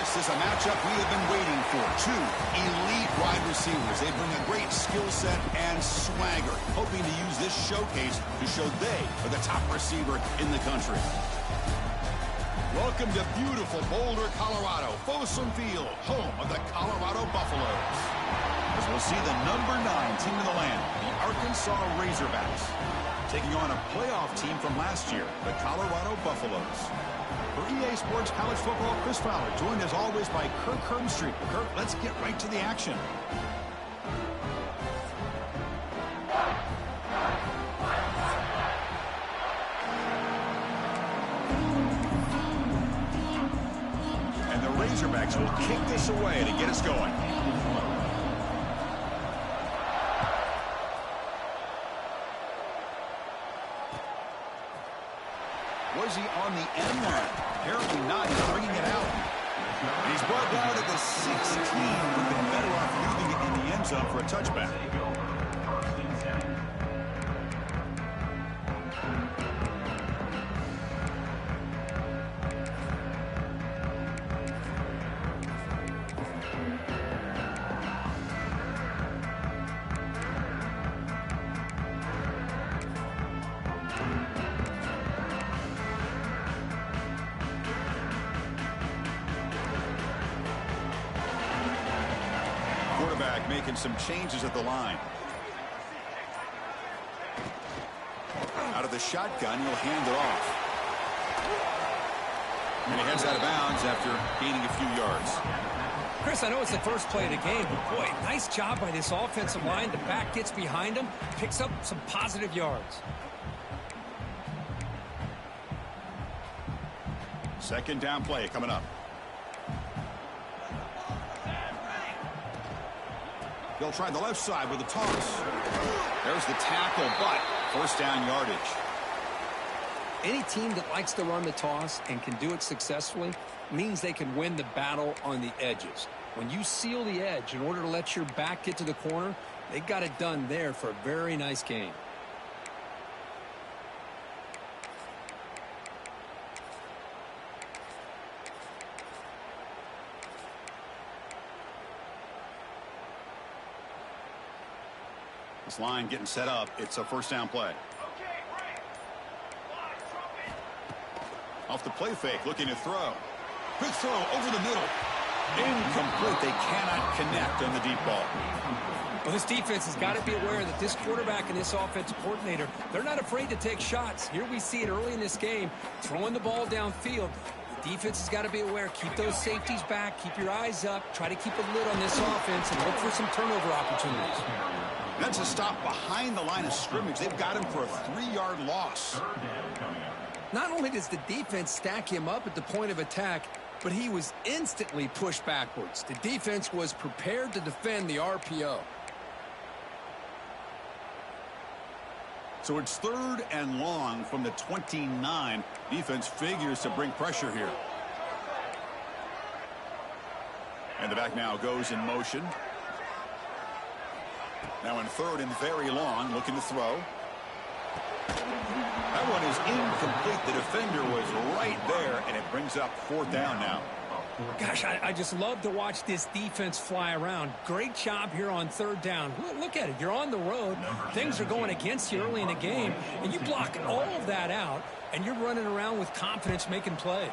This is a matchup we have been waiting for. Two elite wide receivers. They bring a great skill set and swagger, hoping to use this showcase to show they are the top receiver in the country. Welcome to beautiful Boulder, Colorado, Folsom Field, home of the Colorado Buffaloes. As we'll see the number 9 team in the land, the Arkansas Razorbacks, taking on a playoff team from last year, the Colorado Buffaloes. For EA Sports College Football, Chris Fowler, joined as always by Kirk Herbstreit. Kirk, let's get right to the action. And the Razorbacks will kick this away to get us going. Was he on the end there? Apparently not. He's bringing it out. And he's brought down at the 16. Would have been better off leaving it in the end zone for a touchback. Quarterback making some changes at the line. Out of the shotgun, he'll hand it off. And he heads out of bounds after gaining a few yards. Chris, I know it's the first play of the game, but boy, nice job by this offensive line. The back gets behind him, picks up some positive yards. Second down play coming up. They'll try the left side with a toss. There's the tackle, but first down yardage. Any team that likes to run the toss and can do it successfully means they can win the battle on the edges. When you seal the edge in order to let your back get to the corner, they got it done there for a very nice game. This line getting set up. It's a first down play. Off the play fake, looking to throw. Quick throw over the middle. Incomplete. They cannot connect on the deep ball. Well, this defense has got to be aware that this quarterback and this offensive coordinator, they're not afraid to take shots. Here we see it early in this game, throwing the ball downfield. The defense has got to be aware. Keep those safeties back. Keep your eyes up. Try to keep a lid on this offense and look for some turnover opportunities. That's a stop behind the line of scrimmage. They've got him for a 3-yard loss. Not only does the defense stack him up at the point of attack, but he was instantly pushed backwards. The defense was prepared to defend the RPO. So it's 3rd and long from the 29. Defense figures to bring pressure here. And the back now goes in motion. Now in 3rd and very long, looking to throw. That one is incomplete. The defender was right there, and it brings up 4th down now. Gosh, I just love to watch this defense fly around. Great job here on 3rd down. Look at it. You're on the road. Things are going against you early in the game, and you block all of that out, and you're running around with confidence making plays.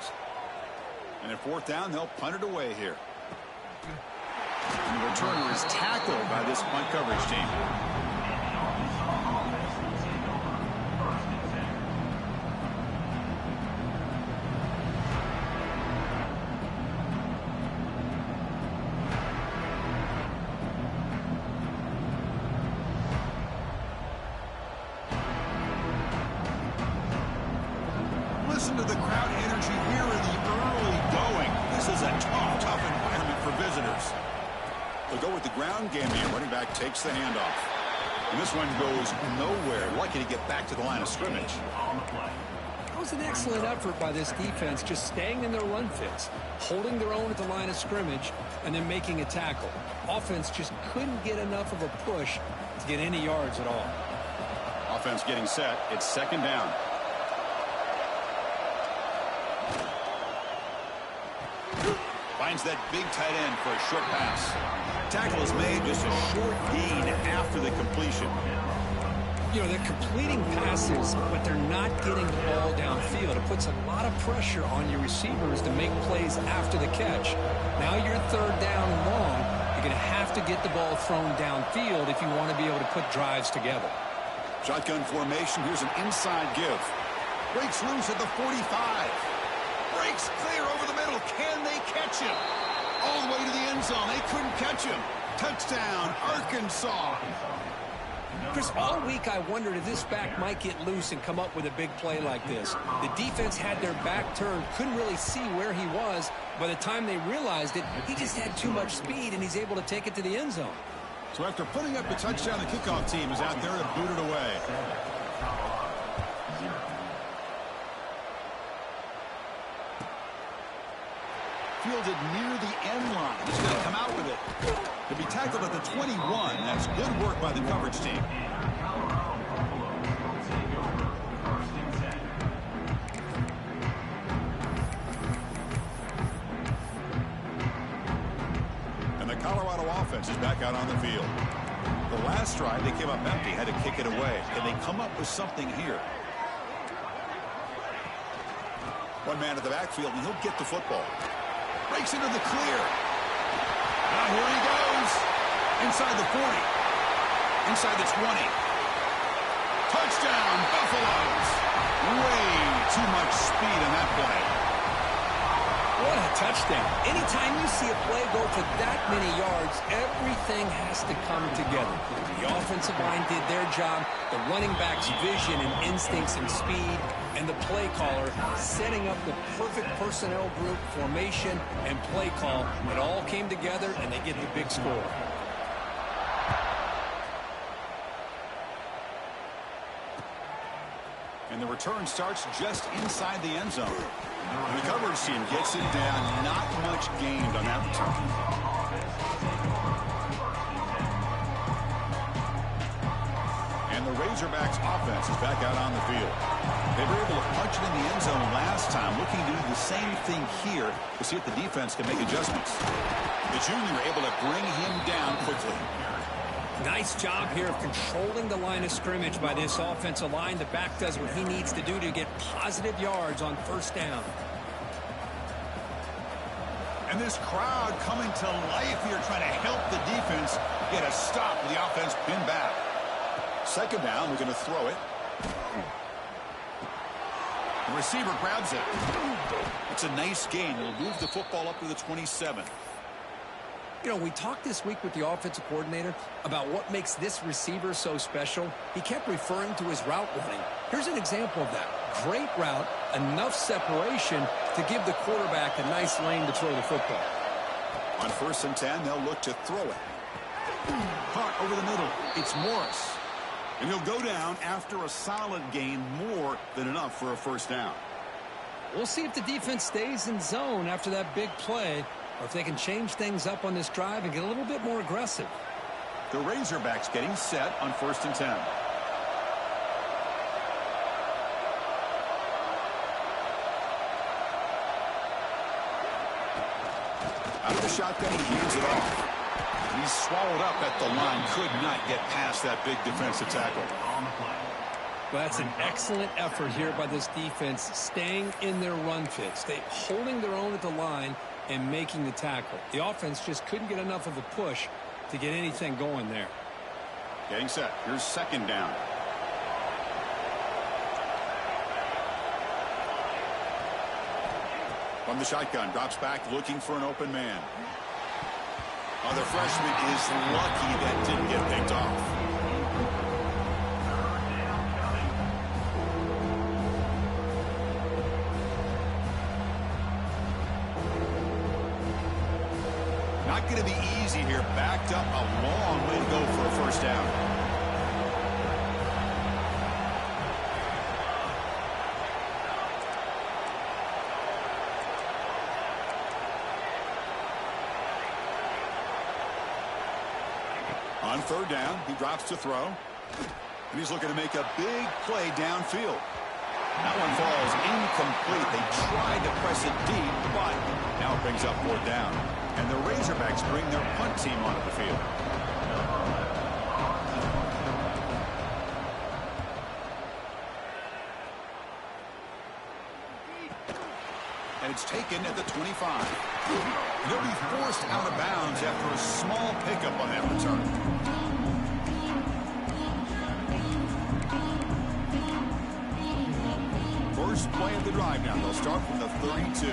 And at 4th down, they'll punt it away here. And the returner is tackled by this punt coverage team. Listen to the crowd energy here in the early going. This is a tough environment for visitors. They'll go with the ground game here. Running back takes the handoff. And this one goes nowhere. Lucky to get back to the line of scrimmage. That was an excellent effort by this defense, just staying in their run fits, holding their own at the line of scrimmage, and then making a tackle. Offense just couldn't get enough of a push to get any yards at all. Offense getting set. It's 2nd down. Finds that big tight end for a short pass. Tackle is made, just a short gain after the completion. You know, they're completing passes, but they're not getting the ball downfield. It puts a lot of pressure on your receivers to make plays after the catch. Now you're third down and long. You're going to have to get the ball thrown downfield if you want to be able to put drives together. Shotgun formation. Here's an inside give. Breaks loose at the 45. Breaks clear over the middle. Can they catch him? All the way to the end zone. They couldn't catch him. Touchdown, Arkansas. Chris, all week I wondered if this back might get loose and come up with a big play like this. The defense had their back turned, couldn't really see where he was. By the time they realized it, he just had too much speed, and he's able to take it to the end zone. So after putting up the touchdown, the kickoff team is out there to boot it away. Fielded near the end line. He's going to come out with it. To be tackled at the 21. That's good work by the coverage team. And the Colorado offense is back out on the field. The last drive, they came up empty, had to kick it away. Can they come up with something here? One man at the backfield, and he'll get the football. Breaks into the clear. Now here he goes. Inside the 40. Inside the 20. Touchdown, Buffaloes. Way too much speed in that play. What a touchdown. Anytime you see a play go for that many yards, everything has to come together. The offensive line did their job, the running back's vision and instincts and speed, and the play caller setting up the perfect personnel group, formation, and play call. It all came together, and they get the big score. And the return starts just inside the end zone. And the coverage team gets it down. Not much gained on that return. And the Razorbacks offense is back out on the field. They were able to punch it in the end zone last time, looking to do the same thing here to see if the defense can make adjustments. The junior able to bring him down quickly. Nice job here of controlling the line of scrimmage by this offensive line. The back does what he needs to do to get positive yards on first down. And this crowd coming to life here, trying to help the defense get a stop with the offense pinned back. Second down, we're going to throw it. The receiver grabs it. It's a nice gain. It'll move the football up to the 27. You know, we talked this week with the offensive coordinator about what makes this receiver so special. He kept referring to his route running. Here's an example of that. Great route, enough separation to give the quarterback a nice lane to throw the football. On 1st and 10, they'll look to throw it. Caught over the middle. It's Morris. And he'll go down after a solid gain, more than enough for a first down. We'll see if the defense stays in zone after that big play, or if they can change things up on this drive and get a little bit more aggressive. The Razorbacks getting set on 1st and 10. Out of the shotgun, he hands it off. He's swallowed up at the line. Could not get past that big defensive tackle. Well, that's an excellent effort here by this defense, staying in their run fits. They holding their own at the line and making the tackle. The offense just couldn't get enough of a push to get anything going there. Getting set. Here's second down. From the shotgun, drops back looking for an open man. Oh, the freshman is lucky that didn't get picked off. Not going to be easy here. Backed up a long way to go for a first down. On third down, he drops to throw. And he's looking to make a big play downfield. That one falls incomplete. They tried to press it deep, but now brings up 4th down. And the Razorbacks bring their punt team onto the field. And it's taken at the 25. And he'll be forced out of bounds after a small pickup on that return. First play of the drive now. They'll start from the 32.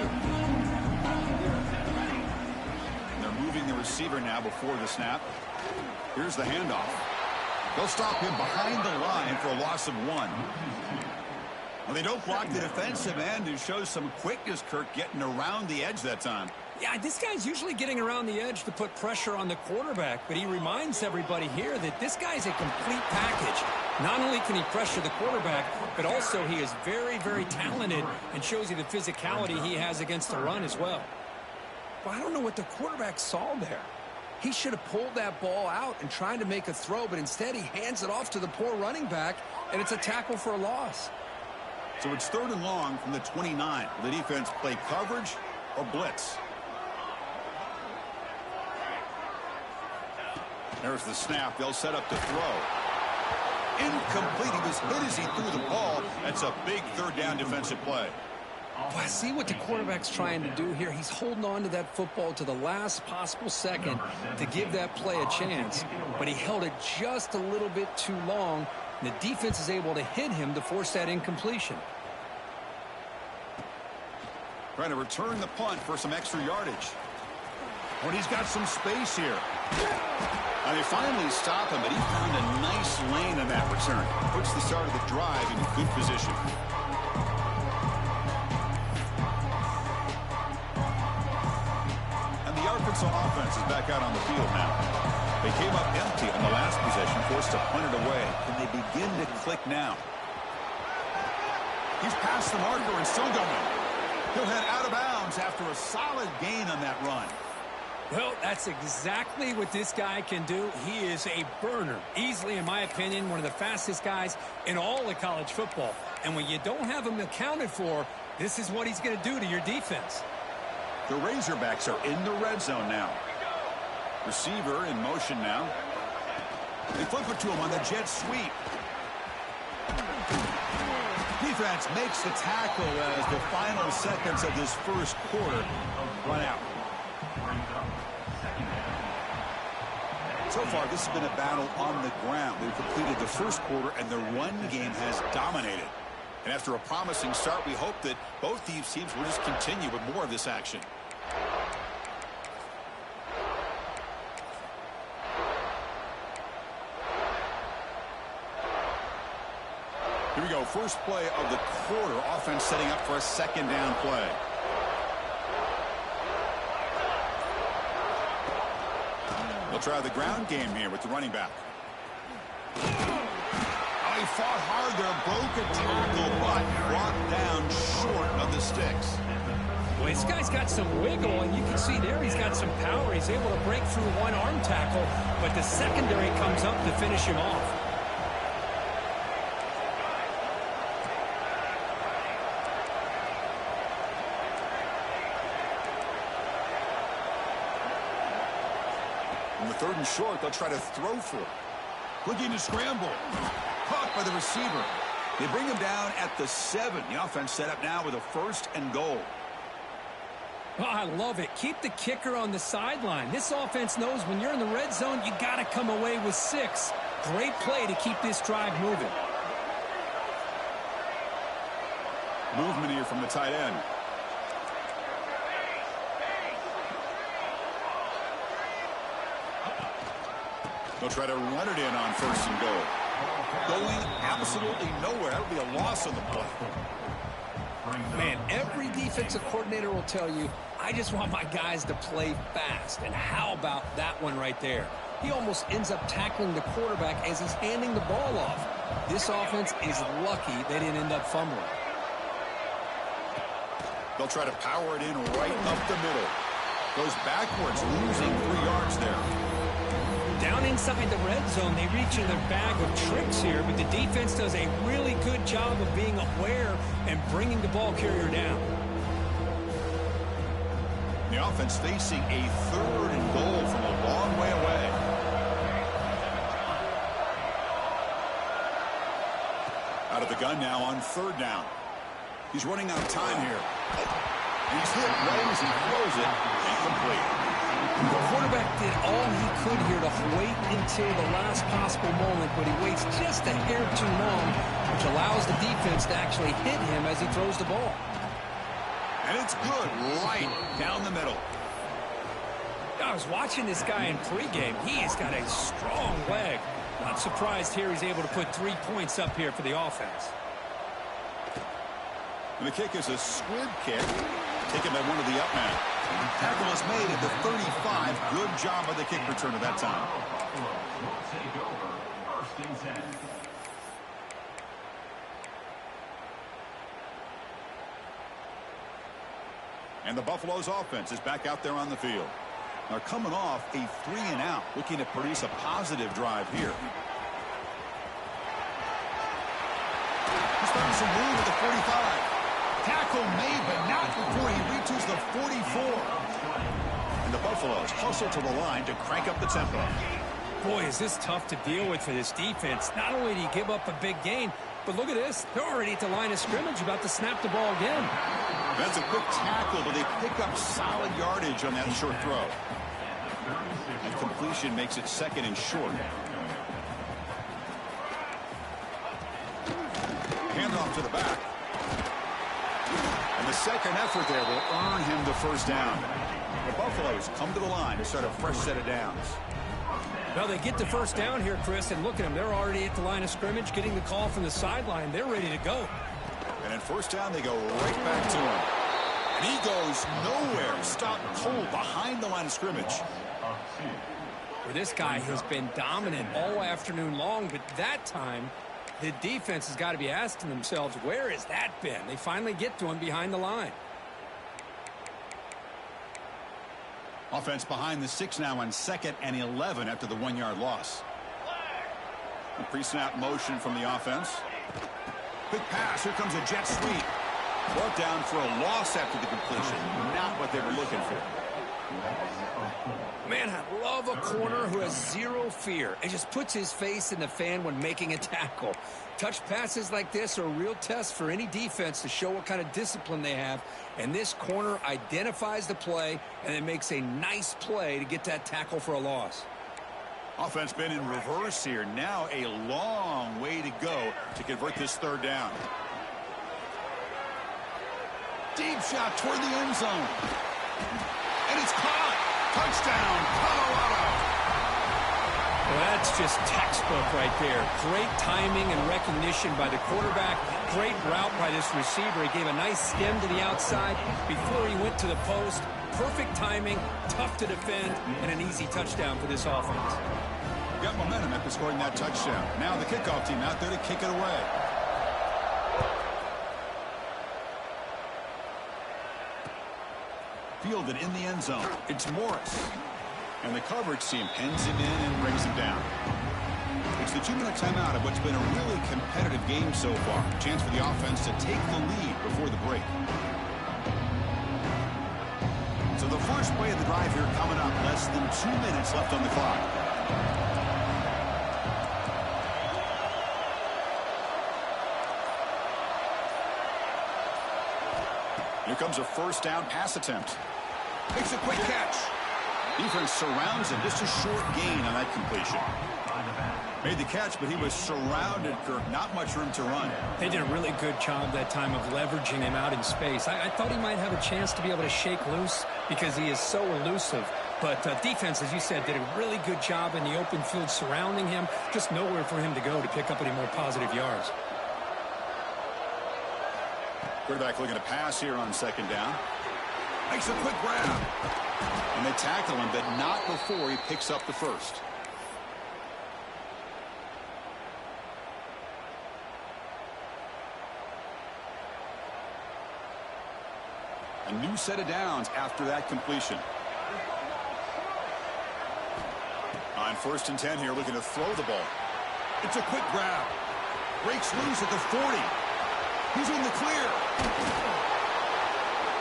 And they're moving the receiver now before the snap. Here's the handoff. They'll stop him behind the line for a loss of 1. Well, they don't block the defensive end, who shows some quickness, Kirk, getting around the edge that time. Yeah, this guy's usually getting around the edge to put pressure on the quarterback, but he reminds everybody here that this guy's a complete package. Not only can he pressure the quarterback, but also he is very, very talented and shows you the physicality he has against the run as well. Well, I don't know what the quarterback saw there. He should have pulled that ball out and tried to make a throw, but instead he hands it off to the poor running back, and it's a tackle for a loss. So it's 3rd and long from the 29. Will the defense play coverage or blitz? There's the snap. They'll set up to throw. Incomplete. He was hit as he threw the ball. That's a big 3rd down defensive play. Well, I see what the quarterback's trying to do here. He's holding on to that football to the last possible second to give that play a chance. But he held it just a little bit too long. And the defense is able to hit him to force that incompletion. Trying to return the punt for some extra yardage. When he's got some space here. And they finally stop him, but he found a nice lane in that return. Puts the start of the drive in good position. And the Arkansas offense is back out on the field now. They came up empty on the last possession, forced to punt it away. Can they begin to click now? He's past the marker and still going. He'll head out of bounds after a solid gain on that run. Well, that's exactly what this guy can do. He is a burner. Easily, in my opinion, one of the fastest guys in all of college football. And when you don't have him accounted for, this is what he's going to do to your defense. The Razorbacks are in the red zone now. Receiver in motion now. They flip it to him on the jet sweep. Defense makes the tackle as the final seconds of this first quarter run out. So far, this has been a battle on the ground. They've completed the first quarter, and the run game has dominated. And after a promising start, we hope that both these teams will just continue with more of this action. Here we go. First play of the quarter. Offense setting up for a 2nd down play. They'll try the ground game here with the running back. Oh, he fought hard there. Broke a tackle, but brought down short of the sticks. Well, this guy's got some wiggle, and you can see there he's got some power. He's able to break through one arm tackle, but the secondary comes up to finish him off. On the 3rd and short, they'll try to throw for it. Looking to scramble. Caught by the receiver. They bring him down at the 7. The offense set up now with a 1st and goal. Oh, I love it. Keep the kicker on the sideline. This offense knows when you're in the red zone, you got to come away with 6. Great play to keep this drive moving. Movement here from the tight end. They'll try to run it in on 1st and goal. Going absolutely nowhere. That would be a loss on the play. Man, every defensive coordinator will tell you, I just want my guys to play fast. And how about that one right there? He almost ends up tackling the quarterback as he's handing the ball off. This offense is lucky they didn't end up fumbling. They'll try to power it in right up the middle. Goes backwards, losing 3 yards there. Down inside the red zone, they reach in their bag of tricks here, but the defense does a really good job of being aware and bringing the ball carrier down. The offense facing a 3rd and goal from a long way away. Out of the gun now on 3rd down. He's running out of time here. And he's hit right as he throws it. Incomplete. The quarterback did all he could here to wait until the last possible moment, but he waits just a hair too long, which allows the defense to actually hit him as he throws the ball. And it's good right down the middle. I was watching this guy in pregame. He has got a strong leg. Not surprised here he's able to put 3 points up here for the offense. And the kick is a squib kick, taken by one of the up men. Tackle is made at the 35. Good job by the kick returner that time. And the Buffalo's offense is back out there on the field. Now coming off a 3-and-out, looking to produce a positive drive here. He's finding some room at the 45. Tackle made, but not before he reaches the 44. And the Buffaloes hustle to the line to crank up the tempo. Boy, is this tough to deal with for this defense. Not only do you give up a big gain, but look at this. They're already at the line of scrimmage, about to snap the ball again. That's a quick tackle, but they pick up solid yardage on that short throw. And completion makes it 2nd and short. Hand off to the back. And the second effort there will earn him the 1st down. The Buffaloes come to the line to start a fresh set of downs. Well, they get the 1st down here, Chris, and look at them. They're already at the line of scrimmage, getting the call from the sideline. They're ready to go. And at 1st down, they go right back to him. And he goes nowhere. Stopped cold behind the line of scrimmage. Well, this guy has been dominant all afternoon long, but that time, the defense has got to be asking themselves, where has that been? They finally get to him behind the line. Offense behind the 6 now on 2nd and 11 after the 1-yard loss. The pre-snap motion from the offense. Quick pass. Here comes a jet sweep. Brought down for a loss after the completion. Not what they were looking for. Man, I love a corner who has zero fear and just puts his face in the fan when making a tackle. Touch passes like this are a real test for any defense to show what kind of discipline they have. And this corner identifies the play and then makes a nice play to get that tackle for a loss. Offense been in reverse here. Now a long way to go to convert this 3rd down. Deep shot toward the end zone. And it's caught. Touchdown, Colorado. Well, that's just textbook right there. Great timing and recognition by the quarterback. Great route by this receiver. He gave a nice skim to the outside before he went to the post. Perfect timing, tough to defend, and an easy touchdown for this offense. Got momentum after scoring that touchdown. Now the kickoff team out there to kick it away. Fielded in the end zone. It's Morris. And the coverage team pins him in and brings him down. It's the 2-minute timeout of what's been a really competitive game so far. Chance for the offense to take the lead before the break. So the first play of the drive here coming up. Less than 2 minutes left on the clock. Here comes a 1st down pass attempt. Makes a quick catch. Defense surrounds him. Just a short gain on that completion. Made the catch, but he was surrounded, Kirk. Not much room to run. They did a really good job that time of leveraging him out in space. I thought he might have a chance to be able to shake loose because he is so elusive. But defense, as you said, did a really good job in the open field surrounding him. Just nowhere for him to go to pick up any more positive yards. Quarterback looking to pass here on 2nd down. Makes a quick grab. And they tackle him, but not before he picks up the 1st. A new set of downs after that completion. On 1st and 10 here, looking to throw the ball. It's a quick grab. Breaks loose at the 40. He's in the clear.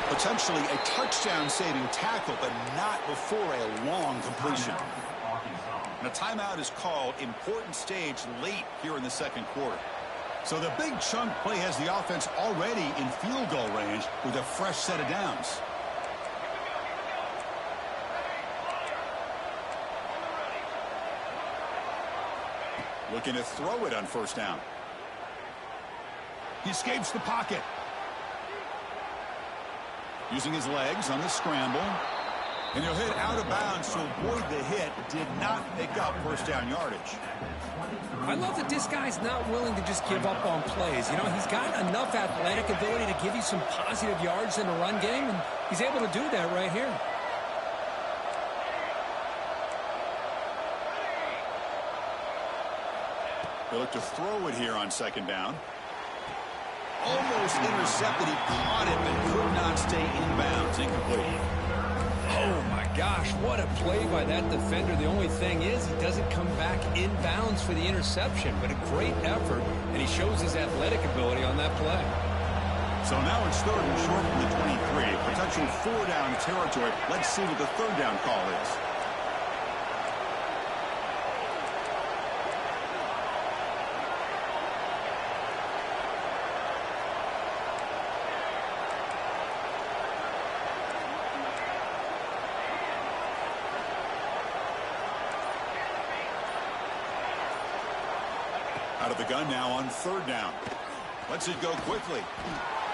Potentially a touchdown-saving tackle, but not before a long completion. And a timeout is called. Important stage late here in the second quarter. So the big chunk play has the offense already in field goal range with a fresh set of downs. Looking to throw it on first down. He escapes the pocket. Using his legs on the scramble. And he'll hit out of bounds to avoid the hit. Did not pick up first down yardage. I love that this guy's not willing to just give up on plays. You know, he's got enough athletic ability to give you some positive yards in the run game, and he's able to do that right here. They look to throw it here on second down. Almost intercepted. He caught it, but could not stay in bounds. Incomplete. Oh, my gosh, what a play by that defender. The only thing is he doesn't come back in bounds for the interception, but a great effort, and he shows his athletic ability on that play. So now it's third and short from the 23. Potential four-down territory. Let's see what the third down call is. Out of the gun now on third down. Lets it go quickly.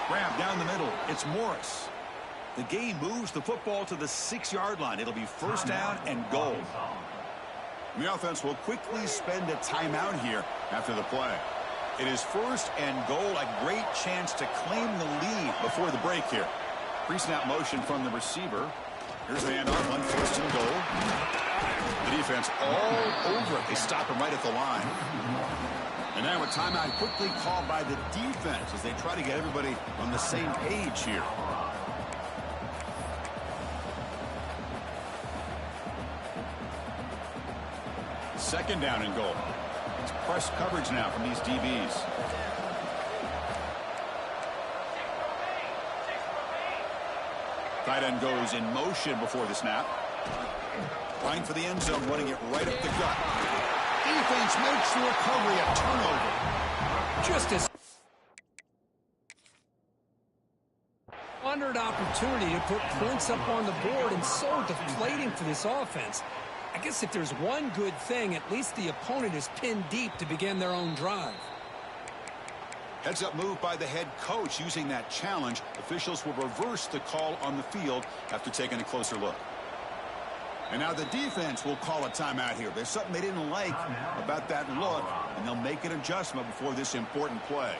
Grab down the middle. It's Morris. The game moves the football to the 6-yard line. It'll be first down and goal. The offense will quickly spend a timeout here after the play. It is first and goal. A great chance to claim the lead before the break here. Pre-snap motion from the receiver. Here's the handoff on first and goal. The defense all over it. They stop him right at the line. And now a timeout quickly called by the defense as they try to get everybody on the same page here. Second down and goal. It's press coverage now from these DBs. Tight end goes in motion before the snap. Line for the end zone, running it right up the gut. Defense makes the recovery, a turnover. Just as honored opportunity to put points up on the board, and so deflating for this offense. I guess if there's one good thing, at least the opponent is pinned deep to begin their own drive. Heads up move by the head coach using that challenge. Officials will reverse the call on the field after taking a closer look. And now the defense will call a timeout here. There's something they didn't like about that look, and they'll make an adjustment before this important play.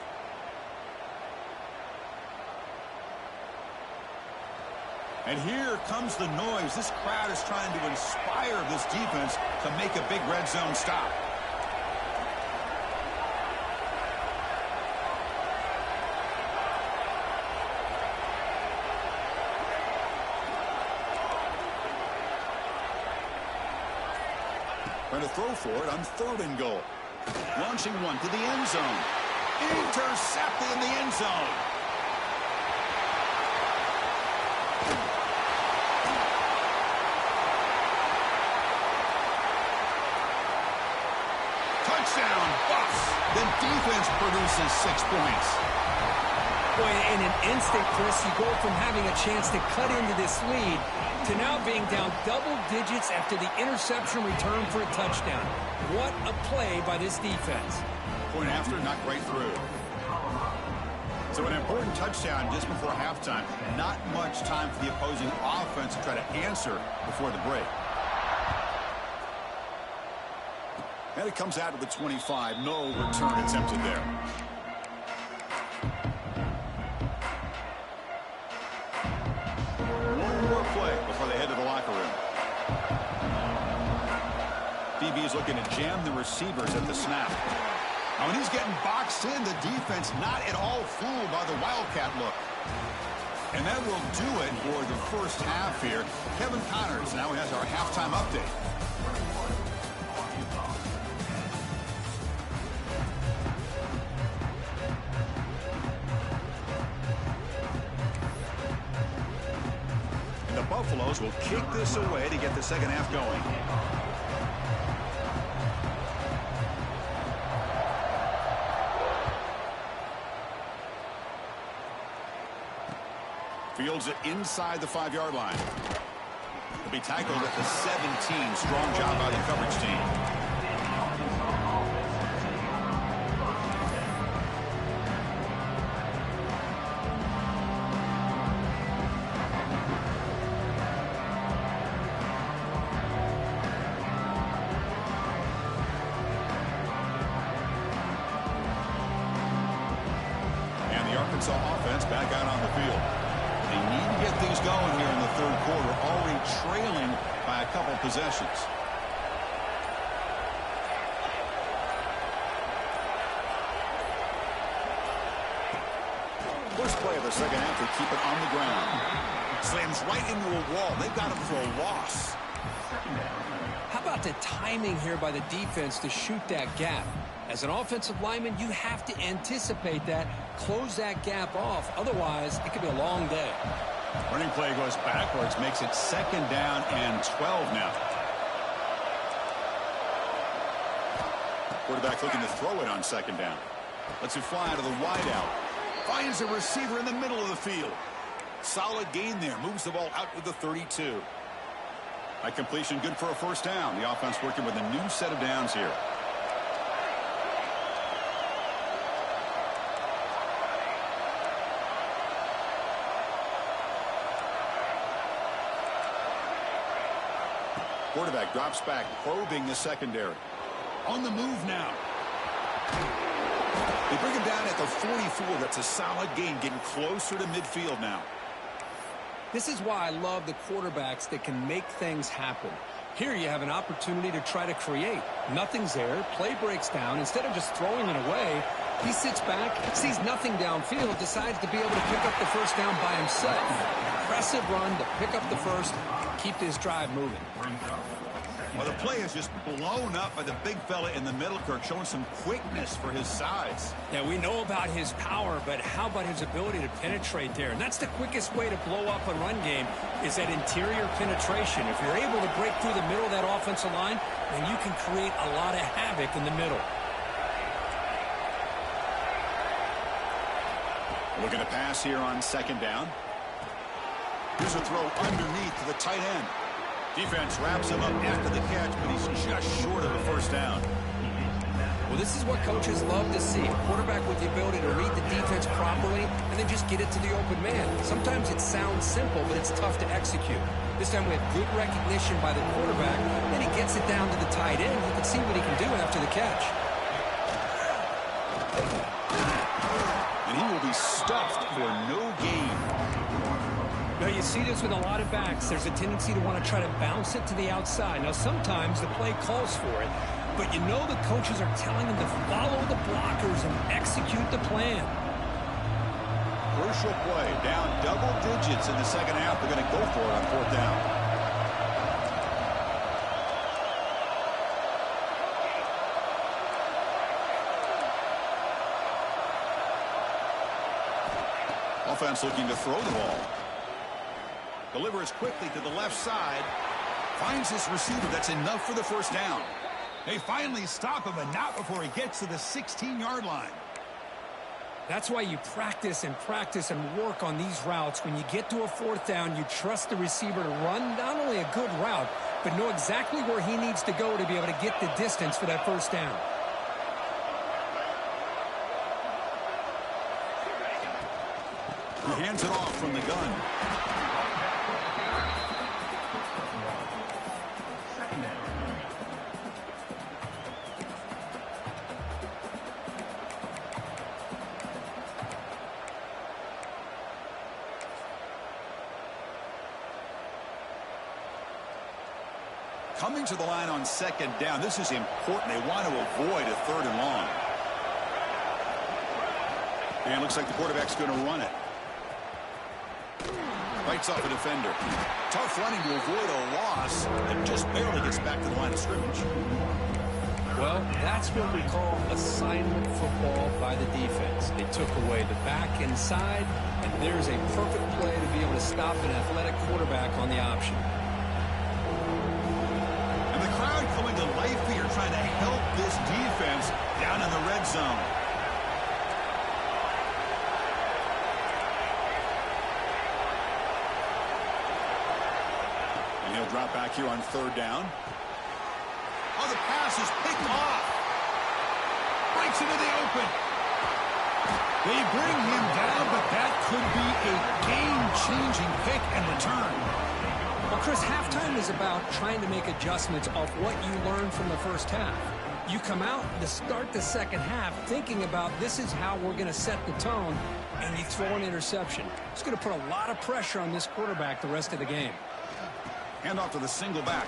And here comes the noise. This crowd is trying to inspire this defense to make a big red zone stop. Trying to throw for it on third and goal. Launching one to the end zone. Intercepted in the end zone. Touchdown, Buffs. The defense produces 6 points. Boy, in an instant, Chris, you go from having a chance to cut into this lead to now being down double digits after the interception return for a touchdown. What a play by this defense. Point after, not right through. So an important touchdown just before halftime. Not much time for the opposing offense to try to answer before the break. And it comes out to the 25. No return attempted there. One more play before they head to the locker room. DB is looking to jam the receivers at the snap. Now, when he's getting boxed in, the defense not at all fooled by the Wildcat look. And that will do it for the first half here. Kevin Connors now has our halftime update. Buffaloes will kick this away to get the second half going. Fields it inside the 5-yard line. He'll be tackled at the 17. Strong job by the coverage team. Arkansas offense back out on the field. They need to get things going here in the third quarter, already trailing by a couple possessions. First play of the second half, they keep it on the ground. Slams right into a wall. They've got him for a loss. How about the timing here by the defense to shoot that gap? As an offensive lineman, you have to anticipate that, close that gap off. Otherwise, it could be a long day. Running play goes backwards, makes it 2nd down and 12 now. Quarterback looking to throw it on 2nd down. Lets it fly to the wideout. Finds a receiver in the middle of the field. Solid gain there. Moves the ball out with the 32. That completion good for a 1st down. The offense working with a new set of downs here. Quarterback drops back, probing the secondary. On the move now. They bring him down at the 44. That's a solid gain, getting closer to midfield now. This is why I love the quarterbacks that can make things happen. Here you have an opportunity to try to create. Nothing's there. Play breaks down. Instead of just throwing it away, he sits back, sees nothing downfield, decides to be able to pick up the 1st down by himself. Impressive run to pick up the 1st, keep this drive moving. Well, the play is just blown up by the big fella in the middle, Kirk, showing some quickness for his size. Yeah, we know about his power, but how about his ability to penetrate there? And that's the quickest way to blow up a run game, is that interior penetration. If you're able to break through the middle of that offensive line, then you can create a lot of havoc in the middle. Looking to pass here on 2nd down. Here's a throw underneath to the tight end. Defense wraps him up after the catch, but he's just short of a 1st down. Well, this is what coaches love to see. A quarterback with the ability to read the defense properly and then just get it to the open man. Sometimes it sounds simple, but it's tough to execute. This time we have good recognition by the quarterback. Then he gets it down to the tight end. You can see what he can do after the catch. And he will be stuffed for no gain. Now, you see this with a lot of backs. There's a tendency to want to try to bounce it to the outside. Now, sometimes the play calls for it, but you know the coaches are telling them to follow the blockers and execute the plan. Crucial play. Down double digits in the second half. They're going to go for it on 4th down. Offense looking to throw the ball. Delivers quickly to the left side. Finds this receiver. That's enough for the 1st down. They finally stop him, but not before he gets to the 16-yard line. That's why you practice and work on these routes. When you get to a 4th down, you trust the receiver to run not only a good route, but know exactly where he needs to go to be able to get the distance for that 1st down. He hands it off from the gun. Coming to the line on 2nd down. This is important. They want to avoid a 3rd and long. And it looks like the quarterback's going to run it. Bites off a defender. Tough running to avoid a loss, and just barely gets back to the line of scrimmage. Well, that's what we call assignment football by the defense. They took away the back inside, and there's a perfect play to be able to stop an athletic quarterback on the option. And the crowd coming to life here, trying to help this defense down in the red zone. And he'll drop back here on third down. Oh, the pass is picked off. Breaks into the open. They bring him down, but that could be a game-changing pick and return. Well, Chris, halftime is about trying to make adjustments off what you learned from the first half. You come out to start the second half thinking about this is how we're going to set the tone, and you throw an interception. It's going to put a lot of pressure on this quarterback the rest of the game. Hand off to the single back.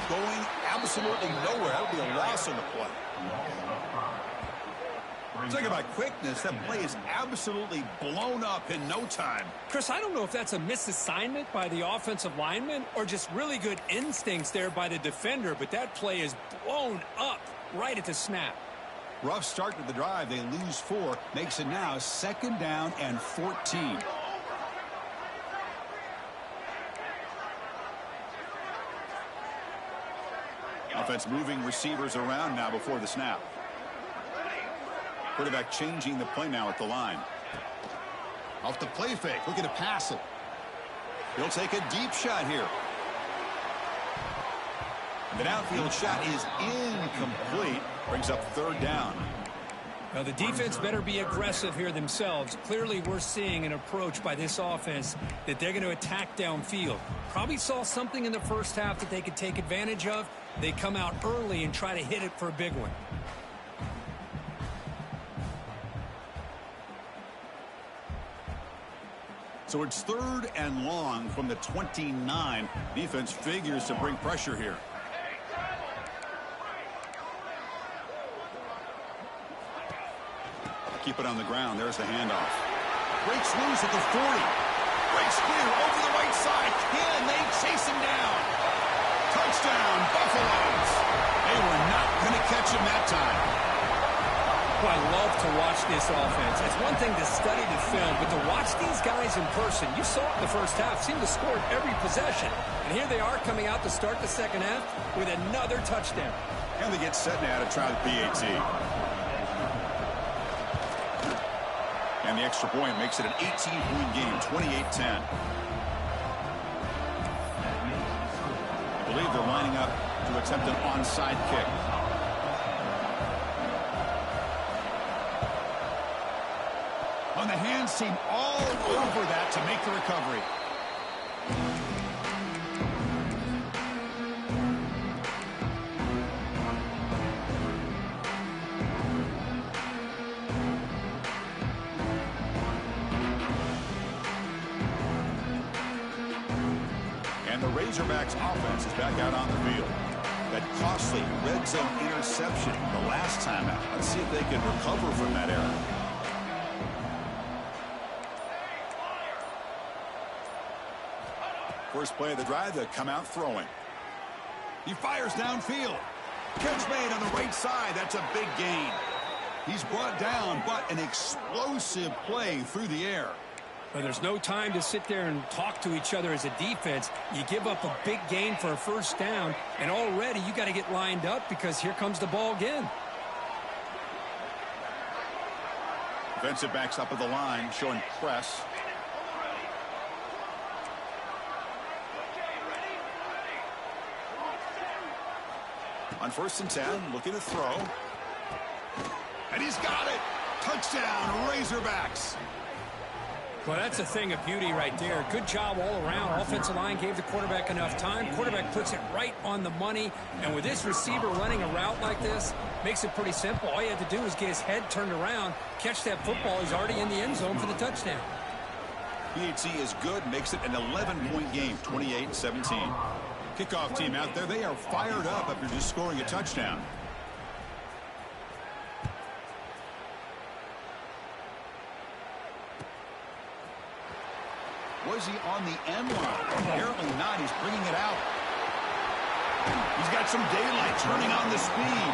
Going absolutely nowhere. That would be a loss on the play. Talking about quickness, that play is absolutely blown up in no time. Chris, I don't know if that's a misassignment by the offensive lineman or just really good instincts there by the defender, but that play is blown up right at the snap. Rough start to the drive. They lose 4. Makes it now 2nd down and 14. Offense moving receivers around now before the snap. Quarterback changing the play now at the line. Off the play fake, looking to pass it. He'll take a deep shot here. The downfield shot is incomplete. Brings up 3rd down. Well, the defense better be aggressive here themselves. Clearly, we're seeing an approach by this offense that they're going to attack downfield. Probably saw something in the first half that they could take advantage of. They come out early and try to hit it for a big one. So it's 3rd and long from the 29. Defense figures to bring pressure here. Keep it on the ground. There's the handoff. Breaks loose at the 40. Breaks clear over the right side. Can they chase him down? Touchdown, Buffaloes. They were not going to catch him that time. Well, I love to watch this offense. It's one thing to study the film, but to watch these guys in person, you saw it in the first half, seemed to score every possession. And here they are coming out to start the second half with another touchdown. And they get set now to try the PAT. And the extra point makes it an 18-point game, 28-10. I believe they're lining up to attempt an onside kick. On the hands team all over that to make the recovery. And the Razorbacks offense is back out on the field. That costly red zone interception the last time out. Let's see if they can recover from that error. First play of the drive, they come out throwing. He fires downfield. Catch made on the right side. That's a big gain. He's brought down, but an explosive play through the air. Well, there's no time to sit there and talk to each other as a defense. You give up a big gain for a first down, and already you got to get lined up because here comes the ball again. Defensive backs up at the line, showing press. On 1st and 10, looking to throw. And he's got it. Touchdown, Razorbacks. Well, that's a thing of beauty right there. Good job all around. Offensive line gave the quarterback enough time. Quarterback puts it right on the money. And with this receiver running a route like this, makes it pretty simple. All you had to do is get his head turned around, catch that football. He's already in the end zone for the touchdown. PAT is good, makes it an 11-point game, 28-17. Kickoff team out there, they are fired up after just scoring a touchdown. Was he on the end line? Apparently not. He's bringing it out. He's got some daylight turning on the speed.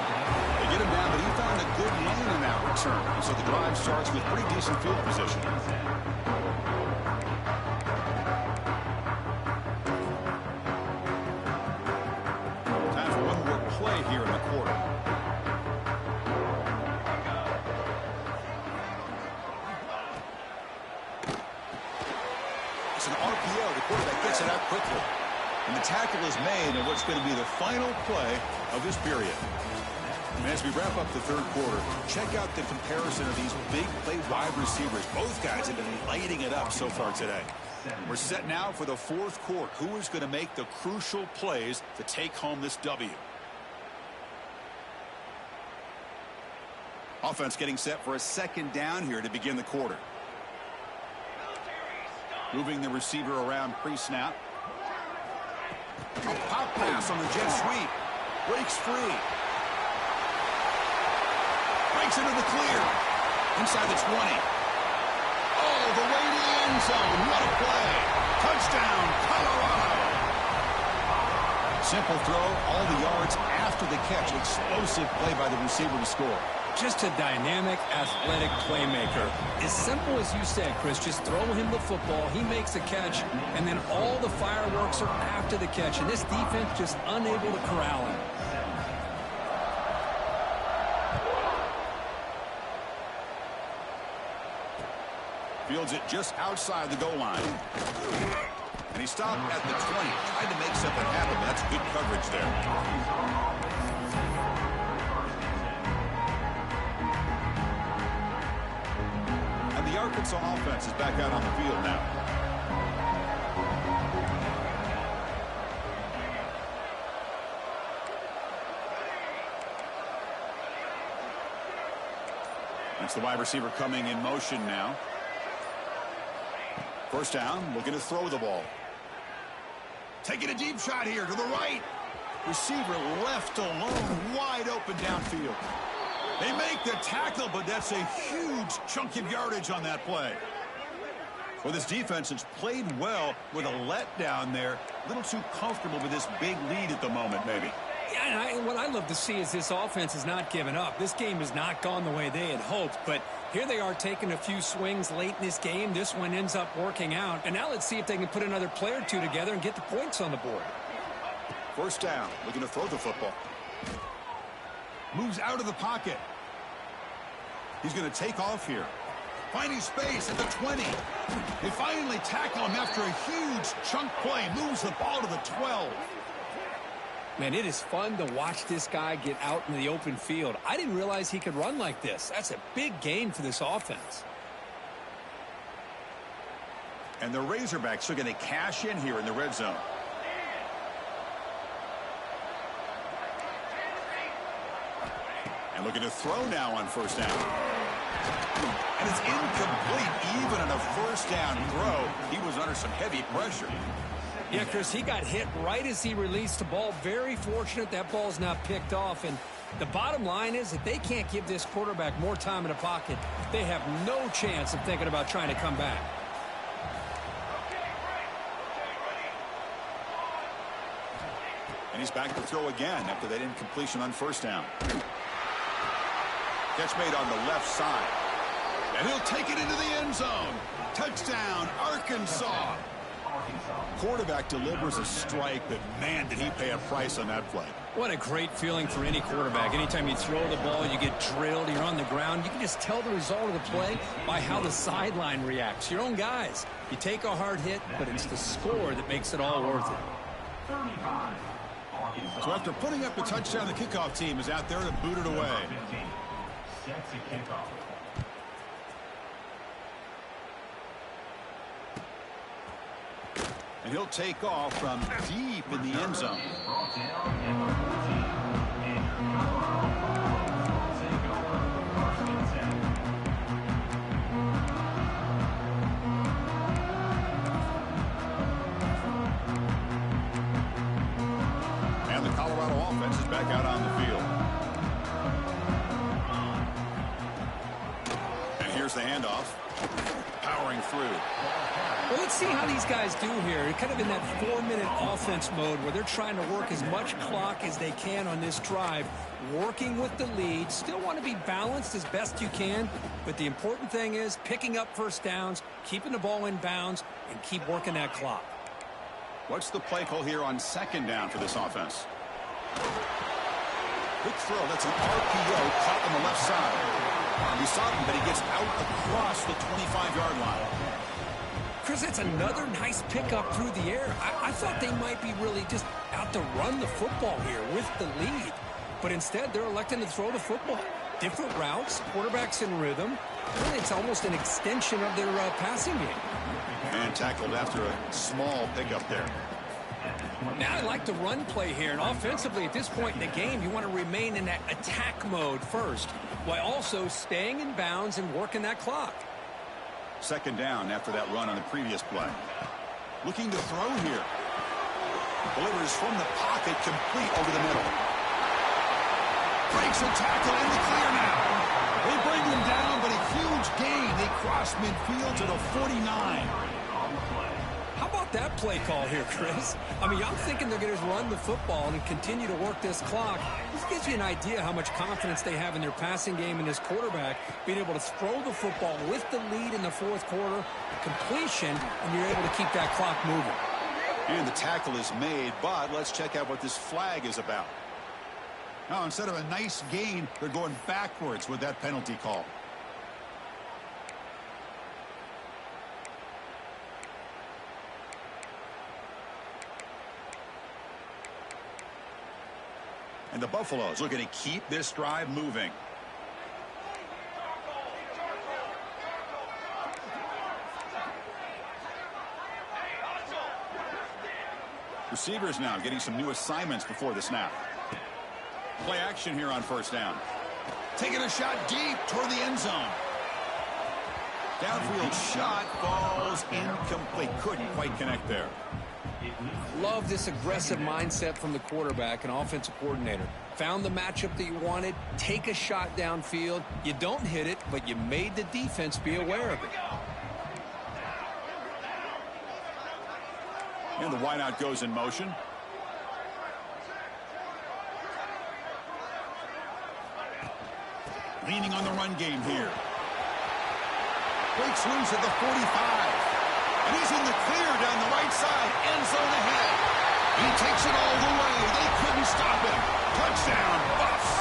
They get him down, but he found a good lane in that return. And so the drive starts with pretty decent field position. Time for one more play here in the quarter. It's an RPO. The quarterback gets it out quickly. And the tackle is made in what's going to be the final play of this period. And as we wrap up the third quarter, check out the comparison of these big play wide receivers. Both guys have been lighting it up so far today. We're set now for the fourth quarter. Who is going to make the crucial plays to take home this W? Offense getting set for a second down here to begin the quarter. Moving the receiver around pre-snap. A pop pass on the jet sweep. Breaks free. Breaks into the clear. Inside the 20. Oh, the way to the end zone. What a play. Touchdown, Colorado. Simple throw. All the yards after the catch. Explosive play by the receiver to score. Just a dynamic, athletic playmaker. As simple as you said, Chris, just throw him the football, he makes a catch, and then all the fireworks are after the catch, and this defense just unable to corral him. Fields it just outside the goal line. And he stopped at the 20. Tried to make something happen, but that's good coverage there. The Arkansas offense is back out on the field now. That's the wide receiver coming in motion now. First down, looking to throw the ball. Taking a deep shot here to the right. Receiver left alone, wide open downfield. They make the tackle, but that's a huge chunk of yardage on that play. Well, this defense has played well with a letdown there. A little too comfortable with this big lead at the moment, maybe. Yeah, and what I love to see is this offense has not given up. This game has not gone the way they had hoped, but here they are taking a few swings late in this game. This one ends up working out, and now let's see if they can put another play or two together and get the points on the board. First down, looking to throw the football. Moves out of the pocket. He's going to take off here. Finding space at the 20. They finally tackle him after a huge chunk play. Moves the ball to the 12. Man, it is fun to watch this guy get out in the open field. I didn't realize he could run like this. That's a big gain for this offense. And the Razorbacks are going to cash in here in the red zone. And looking to throw now on first down. And it's incomplete. Even on a first down throw, he was under some heavy pressure. Yeah, Chris, he got hit right as he released the ball. Very fortunate that ball's not picked off. And the bottom line is that they can't give this quarterback more time in the pocket. They have no chance of thinking about trying to come back. And he's back to throw again after that incompletion on first down. Catch made on the left side. And he'll take it into the end zone. Touchdown, Arkansas. Quarterback delivers a strike, but man, did he pay a price on that play. What a great feeling for any quarterback. Anytime you throw the ball, you get drilled, you're on the ground. You can just tell the result of the play by how the sideline reacts. Your own guys. You take a hard hit, but it's the score that makes it all worth it. So after putting up a touchdown, the kickoff team is out there to boot it away. And he'll take off from deep in the end zone. And the Colorado offense is back out on the field. And here's the handoff. Power powering through. Well, let's see how these guys do here. They're kind of in that 4-minute offense mode where they're trying to work as much clock as they can on this drive, working with the lead. Still want to be balanced as best you can, but the important thing is picking up first downs, keeping the ball in bounds, and keep working that clock. What's the play call here on second down for this offense? Quick throw. That's an RPO caught on the left side. He saw him, but he gets out across the 25-yard line. Chris, that's another nice pickup through the air. I thought they might be really just out to run the football here with the lead. But instead, they're electing to throw the football. Different routes, quarterbacks in rhythm. Really, it's almost an extension of their passing game. And tackled after a small pickup there. Now I like the run play here. And offensively, at this point in the game, you want to remain in that attack mode first, while also staying in bounds and working that clock. Second down after that run on the previous play. Looking to throw here. Delivers from the pocket, complete over the middle. Breaks a tackle in the clear now. They bring him down, but a huge gain. They cross midfield to the 49. How about that play call here, Chris? I mean, I'm thinking they're going to run the football and continue to work this clock. This gives you an idea how much confidence they have in their passing game and this quarterback being able to throw the football with the lead in the fourth quarter, completion, and you're able to keep that clock moving. And the tackle is made, but let's check out what this flag is about. Now, instead of a nice gain, they're going backwards with that penalty call. And the Buffaloes looking to keep this drive moving. Receivers now getting some new assignments before the snap. Play action here on first down. Taking a shot deep toward the end zone. Downfield shot falls incomplete. Couldn't quite connect there. Love this aggressive mindset from the quarterback and offensive coordinator. Found the matchup that you wanted. Take a shot downfield. You don't hit it, but you made the defense be aware of it. And the wideout goes in motion. Leaning on the run game here. Breaks loose at the 45. And he's in the clear down the right side. End zone ahead. He takes it all the way. They couldn't stop him. Touchdown, Buffs.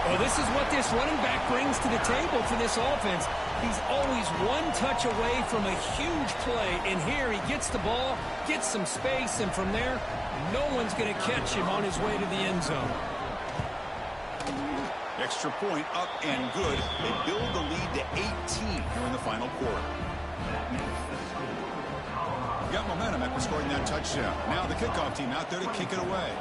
Well, this is what this running back brings to the table for this offense. He's always one touch away from a huge play. And here he gets the ball, gets some space, and from there, no one's going to catch him on his way to the end zone. Extra point up and good. They build the lead to 18 here in the final quarter. Got momentum after scoring that touchdown. Now the kickoff team out there to kick it away.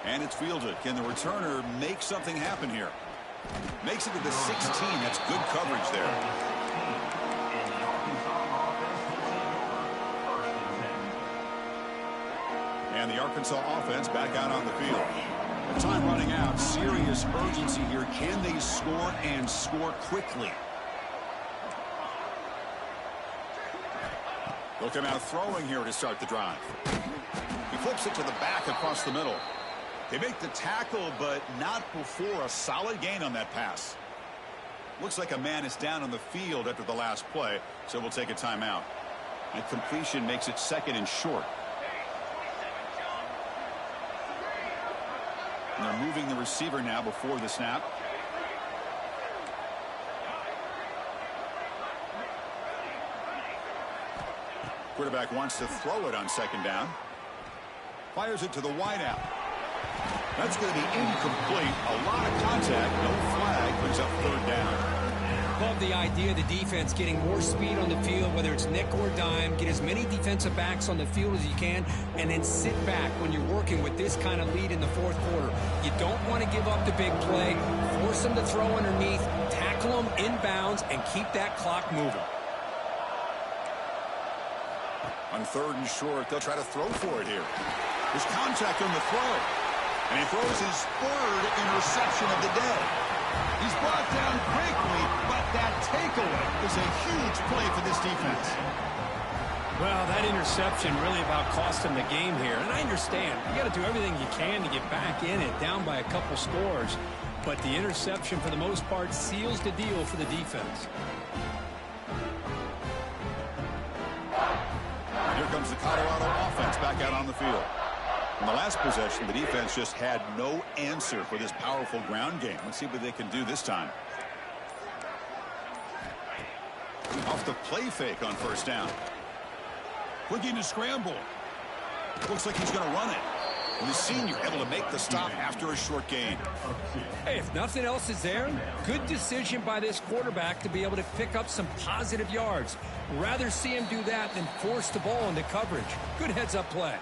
And it's fielded. Can the returner make something happen here? Makes it to the 16. That's good coverage there. And the Arkansas offense back out on the field. The time running out. Serious urgency here. Can they score and score quickly? They'll come out throwing here to start the drive. He flips it to the back across the middle. They make the tackle, but not before a solid gain on that pass. Looks like a man is down on the field after the last play, so we'll take a timeout. And completion makes it second and short. And they're moving the receiver now before the snap. Quarterback wants to throw it on second down. Fires it to the wideout. That's going to be incomplete. A lot of contact. No flag. Brings up third down. Love the idea of the defense getting more speed on the field, whether it's nickel or dime. Get as many defensive backs on the field as you can, and then sit back when you're working with this kind of lead in the fourth quarter. You don't want to give up the big play. Force them to throw underneath. Tackle them in bounds, and keep that clock moving. On third and short, they'll try to throw for it here. There's contact on the throw. And he throws his third interception of the day. He's brought down quickly, but that takeaway is a huge play for this defense. Well, that interception really about cost him the game here. And I understand. You got to do everything you can to get back in it, down by a couple scores. But the interception, for the most part, seals the deal for the defense. And here comes the Colorado offense back out on the field. In the last possession, the defense just had no answer for this powerful ground game. Let's see what they can do this time. Off the play fake on first down. Looking to scramble. Looks like he's going to run it. And the senior able to make the stop after a short gain. Hey, if nothing else is there, good decision by this quarterback to be able to pick up some positive yards. Rather see him do that than force the ball into coverage. Good heads-up play.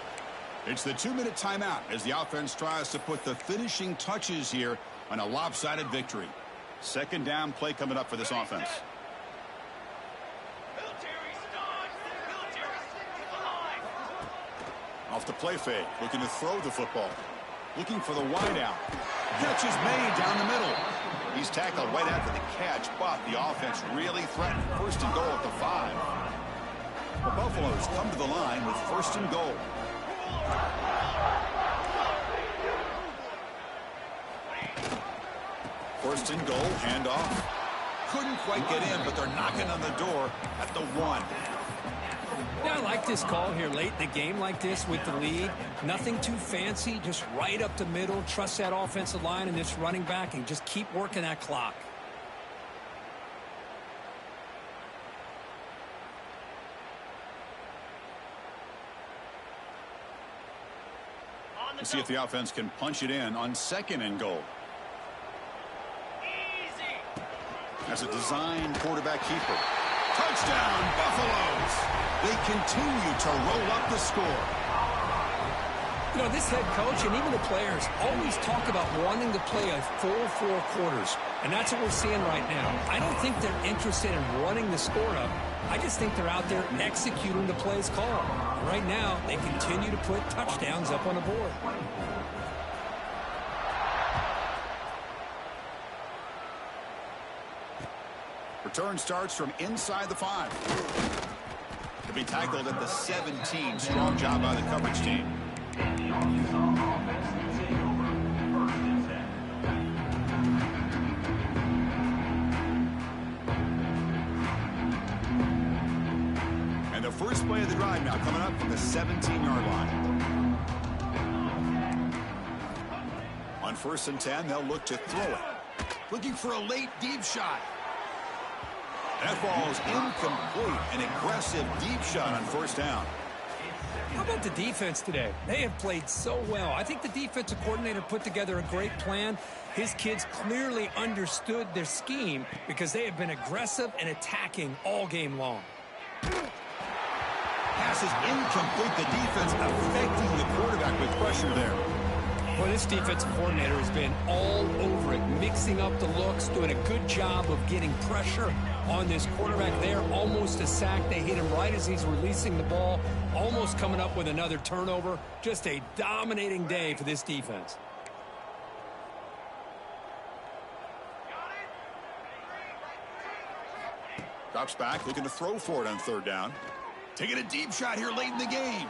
It's the 2-minute timeout as the offense tries to put the finishing touches here on a lopsided victory. Second down play coming up for this offense. Off the play fake, looking to throw the football. Looking for the wideout. Catch is made down the middle. He's tackled right after the catch, but the offense really threatened. First and goal at the 5. The Buffaloes come to the line with first and goal. First and goal, handoff. Couldn't quite get in, but they're knocking on the door at the 1. Yeah, I like this call here late in the game like this with the lead. Nothing too fancy, just right up the middle. Trust that offensive line and this running back and just keep working that clock. Let's see if the offense can punch it in on second and goal. As a design quarterback keeper. Touchdown, Buffaloes! They continue to roll up the score. You know, this head coach and even the players always talk about wanting to play a full 4 quarters. And that's what we're seeing right now. I don't think they're interested in running the score up. I just think they're out there executing the plays called. Right now, they continue to put touchdowns up on the board. Return starts from inside the 5. To be tackled at the 17. Strong job by the coverage team. And the first play of the drive now coming up from the 17-yard line. On first and 10, they'll look to throw it. Looking for a late deep shot. That ball is incomplete. An aggressive deep shot on first down. How about the defense today? They have played so well. I think the defensive coordinator put together a great plan. His kids clearly understood their scheme because they have been aggressive and attacking all game long. Pass is incomplete. The defense affecting the quarterback with pressure there. Well, this defensive coordinator has been all over it, mixing up the looks, doing a good job of getting pressure on this quarterback there. Almost a sack. They hit him right as he's releasing the ball, almost coming up with another turnover. Just a dominating day for this defense. Drops back, looking to throw for it on third down. Taking a deep shot here late in the game.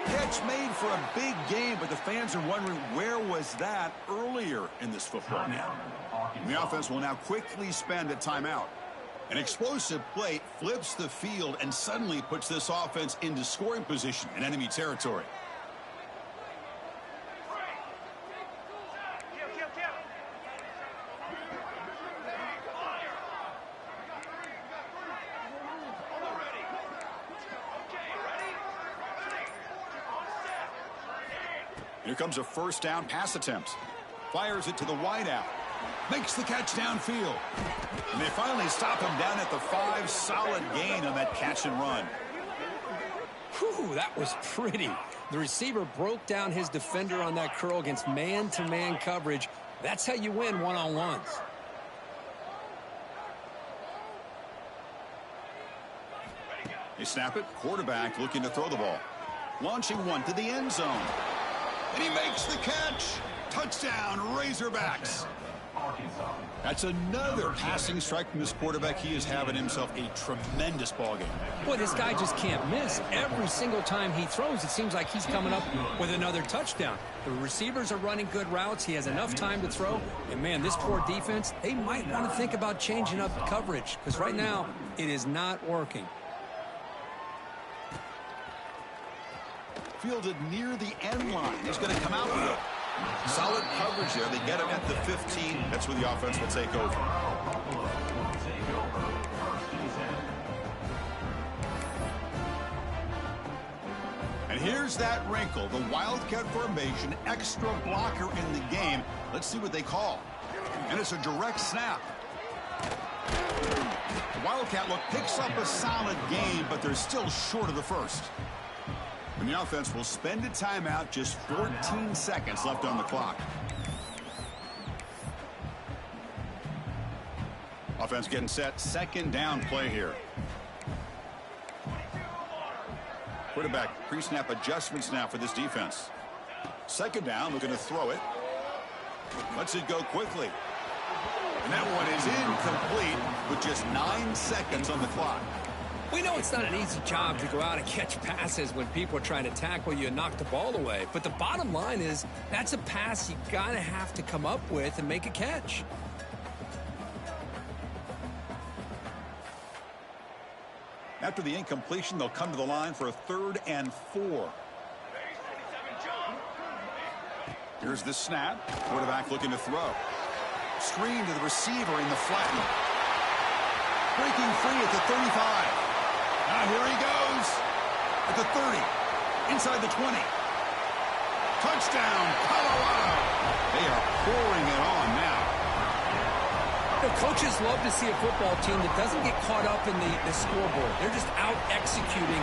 Catch made for a big game, but the fans are wondering where was that earlier in this football game. And the offense will now quickly spend a timeout. An explosive play flips the field and suddenly puts this offense into scoring position in enemy territory. Here comes a first down pass attempt. Fires it to the wideout. Makes the catch downfield. And they finally stop him down at the 5. Solid gain on that catch and run. Whew, that was pretty. The receiver broke down his defender on that curl against man-to-man coverage. That's how you win one-on-ones. They snap it. Quarterback looking to throw the ball. Launching one to the end zone. And he makes the catch. Touchdown, Razorbacks. That's another passing strike from this quarterback. He is having himself a tremendous ball game. Boy, this guy just can't miss. Every single time he throws, it seems like he's coming up with another touchdown. The receivers are running good routes. He has enough time to throw. And, man, this poor defense, they might want to think about changing up coverage because right now it is not working. Fielded near the end line. He's going to come out with it. Solid coverage there. They get him at the 15. That's where the offense will take over. And here's that wrinkle. The Wildcat formation, extra blocker in the game. Let's see what they call. And it's a direct snap. The Wildcat look picks up a solid game, but they're still short of the first. And the offense will spend a timeout, just 14 seconds left on the clock. Offense getting set, second down play here. Quarterback pre-snap adjustments now for this defense. Second down, looking to throw it. Lets it go quickly. And that one is incomplete with just 9 seconds on the clock. We know it's not an easy job to go out and catch passes when people are trying to tackle you and knock the ball away. But the bottom line is that's a pass you got to have to come up with and make a catch. After the incompletion, they'll come to the line for a 3rd and 4. Here's the snap. Quarterback looking to throw. Screen to the receiver in the flat. Breaking free at the 35. Now here he goes at the 30, inside the 20. Touchdown, Colorado. They are pouring it on now. The coaches love to see a football team that doesn't get caught up in the scoreboard. They're just out executing.